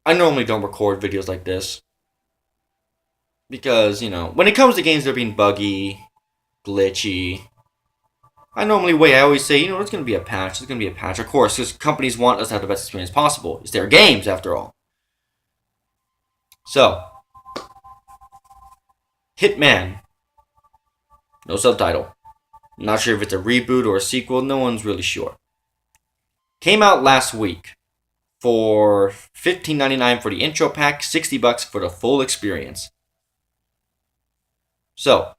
I normally don't record videos like this because, when it comes to games that are being buggy, glitchy, I normally wait. I always say, it's going to be a patch. It's going to be a patch. Of course, because companies want us to have the best experience possible. It's their games, after all. So, Hitman. No subtitle. Not sure if it's a reboot or a sequel. No one's really sure. Came out last week for $15.99 for the intro pack, $60 for the full experience. So,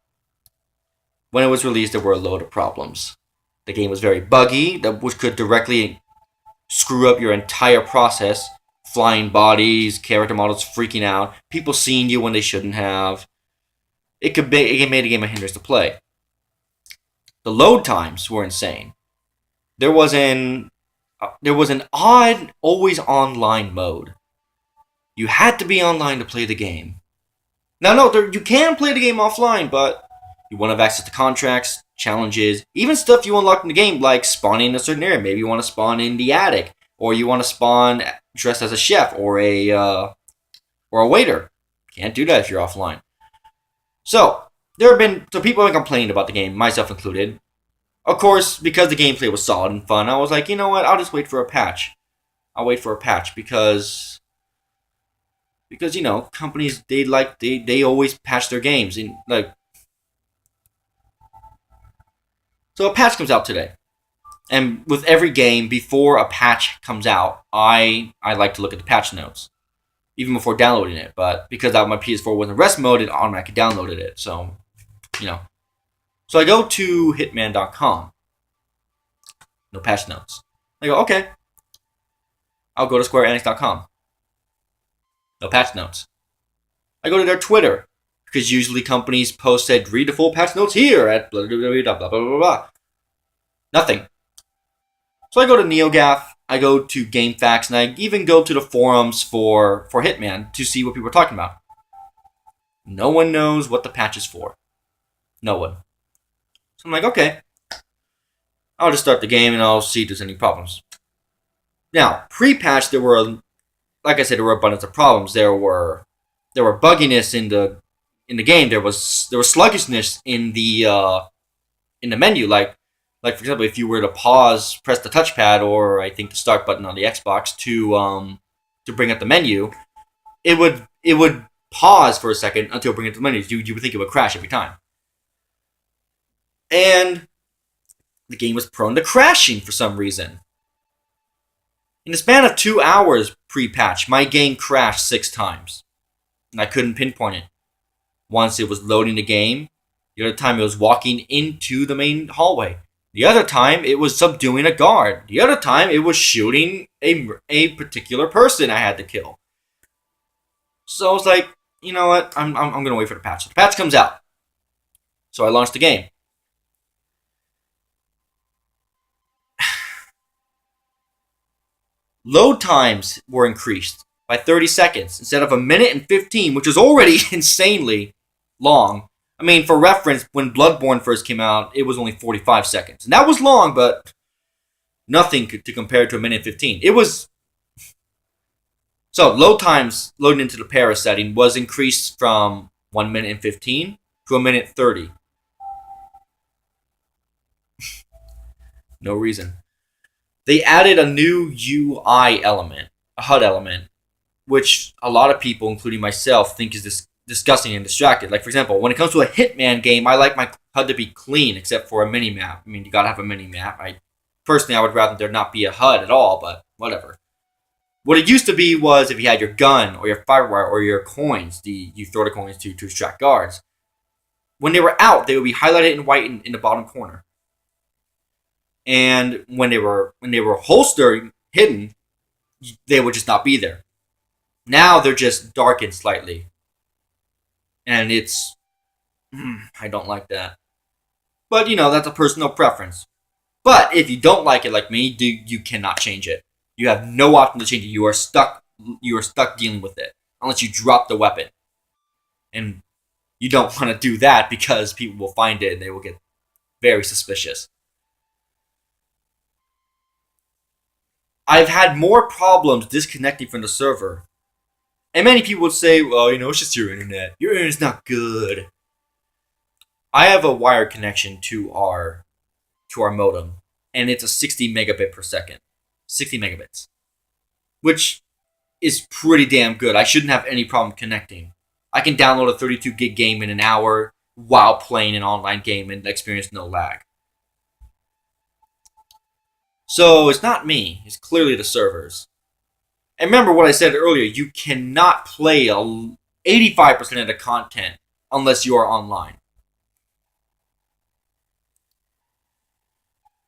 when it was released, there were a load of problems. The game was very buggy, which could directly screw up your entire process. Flying bodies, character models freaking out, people seeing you when they shouldn't have. It made the game a hindrance to play. The load times were insane. There was an odd, always online mode. You had to be online to play the game. Now, no, you can play the game offline, but you want to have access to contracts, challenges, even stuff you unlock in the game, like spawning in a certain area. Maybe you want to spawn in the attic, or you want to spawn dressed as a chef or a waiter. Can't do that if you're offline. So people have been complaining about the game, myself included. Of course, because the gameplay was solid and fun, I was like, you know what? I'll just wait for a patch. I'll wait for a patch because companies they always patch their games and so a patch comes out today. And with every game, before a patch comes out, I like to look at the patch notes, even before downloading it. But because my PS4 was in rest mode, it automatically downloaded it. So, So I go to Hitman.com. No patch notes. I go, okay. I'll go to SquareEnix.com. No patch notes. I go to their Twitter, because usually companies post said, read the full patch notes here at blah, blah, blah, blah, blah, blah, blah. Nothing. So I go to NeoGAF, I go to GameFAQs, and I even go to the forums for Hitman to see what people are talking about. No one knows what the patch is for. No one. So I'm like, okay. I'll just start the game and I'll see if there's any problems. Now, pre-patch, like I said, there were abundance of problems. There were bugginess in the game. There was sluggishness in the menu. Like for example, if you were to press the touchpad or I think the start button on the Xbox to bring up the menu, it would pause for a second until it bring up the menu. You would think it would crash every time. And the game was prone to crashing for some reason. In the span of 2 hours pre-patch, my game crashed 6 times. And I couldn't pinpoint it. Once it was loading the game. The other time it was walking into the main hallway. The other time it was subduing a guard. The other time it was shooting a particular person I had to kill. So I was like, you know what? I'm going to wait for the patch. So the patch comes out. So I launched the game. Load times were increased by 30 seconds instead of a minute and 15, which was already insanely long. I mean, for reference, when Bloodborne first came out, it was only 45 seconds. And that was long, but nothing to compare to a minute and 15. It was... So, load times loading into the Paris setting was increased from 1 minute and 15 to a minute 30. No reason. They added a new UI element, a HUD element, which a lot of people, including myself, think is disgusting and distracted. Like, for example, when it comes to a Hitman game, I like my HUD to be clean, except for a mini-map. I mean, you gotta have a mini-map. Personally, I would rather there not be a HUD at all, but whatever. What it used to be was if you had your gun, or your firewire, or your coins, you throw the coins to distract guards. When they were out, they would be highlighted in white in the bottom corner. And when they were holstered, hidden, they would just not be there. Now they're just darkened slightly. And I don't like that. But, that's a personal preference. But if you don't like it like me, you cannot change it. You have no option to change it. You are stuck dealing with it. Unless you drop the weapon. And you don't want to do that because people will find it and they will get very suspicious. I've had more problems disconnecting from the server And many people would say, well, it's just your internet. Your internet's not good. I have a wired connection to our modem, and it's a 60 megabit per second. 60 megabits. Which is pretty damn good. I shouldn't have any problem connecting. I can download a 32 gig game in an hour while playing an online game and experience no lag. So it's not me. It's clearly the servers. And remember what I said earlier. You cannot play 85% of the content unless you are online.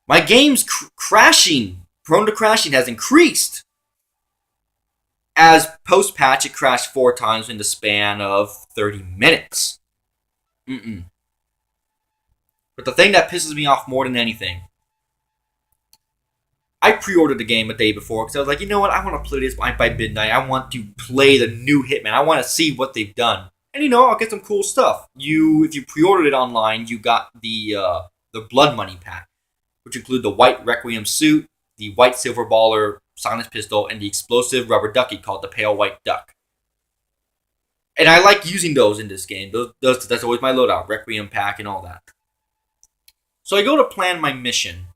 My game's prone to crashing, has increased. As post-patch, it crashed 4 times in the span of 30 minutes. But the thing that pisses me off more than anything, I pre-ordered the game a day before because I was like, you know what, I want to play this by midnight. I want to play the new Hitman. I want to see what they've done. And I'll get some cool stuff. If you pre-ordered it online, you got the Blood Money pack, which include the white Requiem suit, the white silver baller silence pistol, and the explosive rubber ducky called the Pale White Duck. And I like using those in this game. That's always my loadout, Requiem pack and all that. So I go to plan my mission.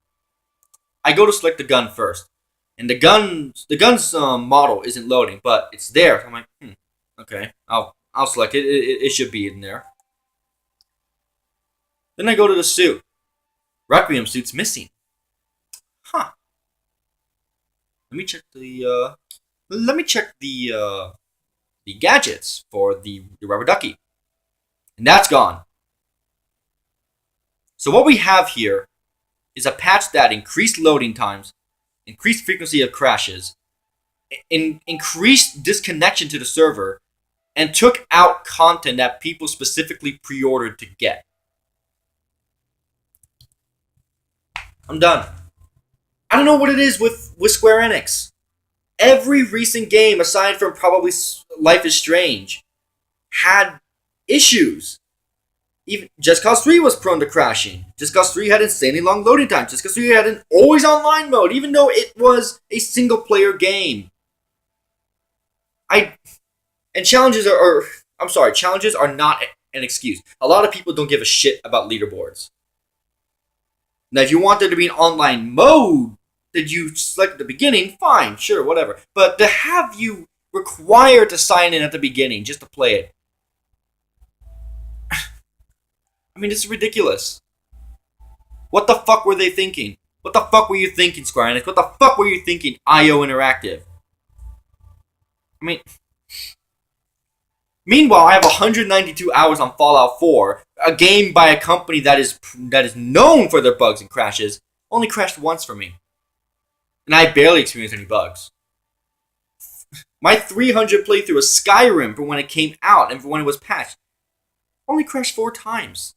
I go to select the gun first. And the gun's model isn't loading, but it's there. So I'm like, okay, I'll select it. It should be in there. Then I go to the suit. Requiem suit's missing. Huh. Let me check the gadgets for the rubber ducky. And that's gone. So what we have here is a patch that increased loading times, increased frequency of crashes, increased disconnection to the server, and took out content that people specifically pre-ordered to get. I'm done. I don't know what it is with Square Enix. Every recent game, aside from probably Life is Strange, had issues. Even Just Cause 3 was prone to crashing. Just Cause 3 had insanely long loading times. Just Cause 3 had an always online mode, even though it was a single player game. Challenges are not an excuse. A lot of people don't give a shit about leaderboards. Now, if you want there to be an online mode that you select at the beginning, fine, sure, whatever. But to have you required to sign in at the beginning just to play it, I mean, this is ridiculous. What the fuck were they thinking? What the fuck were you thinking, Square Enix? What the fuck were you thinking, IO Interactive? I mean, meanwhile, I have 192 hours on Fallout 4, a game by a company that is known for their bugs and crashes. Only crashed once for me. And I barely experienced any bugs. My 300 playthrough of Skyrim from when it came out and from when it was patched only crashed 4 times.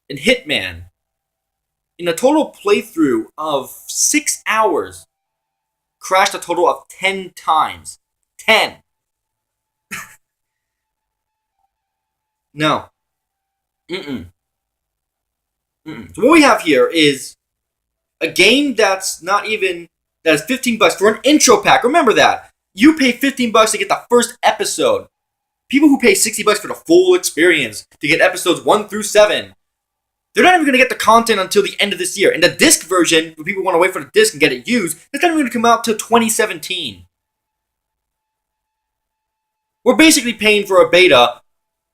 And Hitman, in a total playthrough of 6 hours, crashed a total of 10 times. 10! No. So what we have here is a game that's $15 for an intro pack. Remember that. You pay $15 to get the first episode. People who pay $60 for the full experience to get episodes 1 through 7, they're not even going to get the content until the end of this year. And the disc version, when people want to wait for the disc and get it used, that's not even going to come out till 2017. We're basically paying for a beta,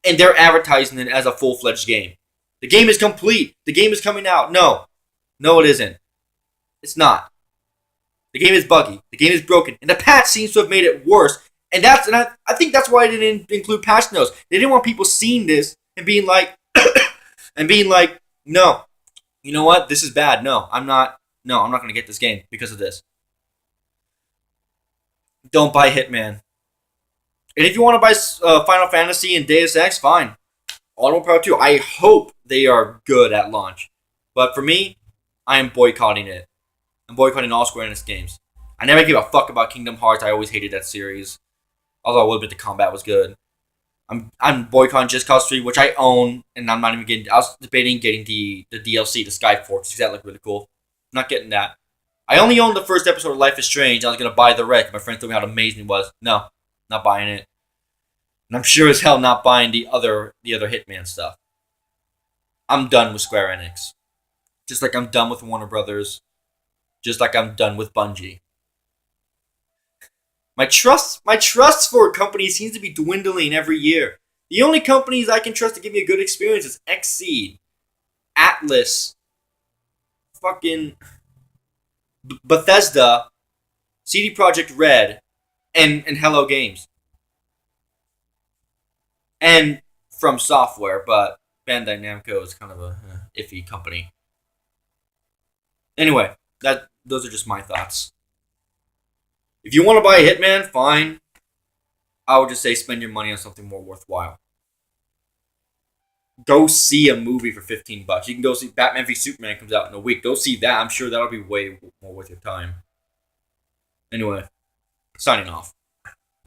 and they're advertising it as a full-fledged game. The game is complete. The game is coming out. No, it isn't. It's not. The game is buggy. The game is broken. And the patch seems to have made it worse. And I think that's why they didn't include patch notes. They didn't want people seeing this and being like, no, you know what? This is bad. No, I'm not going to get this game because of this. Don't buy Hitman. And if you want to buy Final Fantasy and Deus Ex, fine. Auto Power 2, I hope they are good at launch. But for me, I am boycotting it. I'm boycotting all Square Enix games. I never gave a fuck about Kingdom Hearts. I always hated that series. Although a little bit the combat was good. I'm boycotting Just Cause 3, which I own, and I'm not even getting. I was debating getting the DLC, the Skyforce, because that looked really cool. I'm not getting that. I only owned the first episode of Life is Strange. I was gonna buy the rest. My friend told me how amazing it was. No, Not buying it. And I'm sure as hell not buying the other Hitman stuff. I'm done with Square Enix. Just like I'm done with Warner Brothers. Just like I'm done with Bungie. My trust for companies seems to be dwindling every year. The only companies I can trust to give me a good experience is Xseed, Atlas, fucking Bethesda, CD Projekt Red, and Hello Games, and From Software. But Bandai Namco is kind of a iffy company. Anyway, that those are just my thoughts. If you want to buy a Hitman, fine. I would just say spend your money on something more worthwhile. Go see a movie for $15. You can go see Batman v Superman comes out in a week. Go see that. I'm sure that'll be way more worth your time. Anyway, signing off.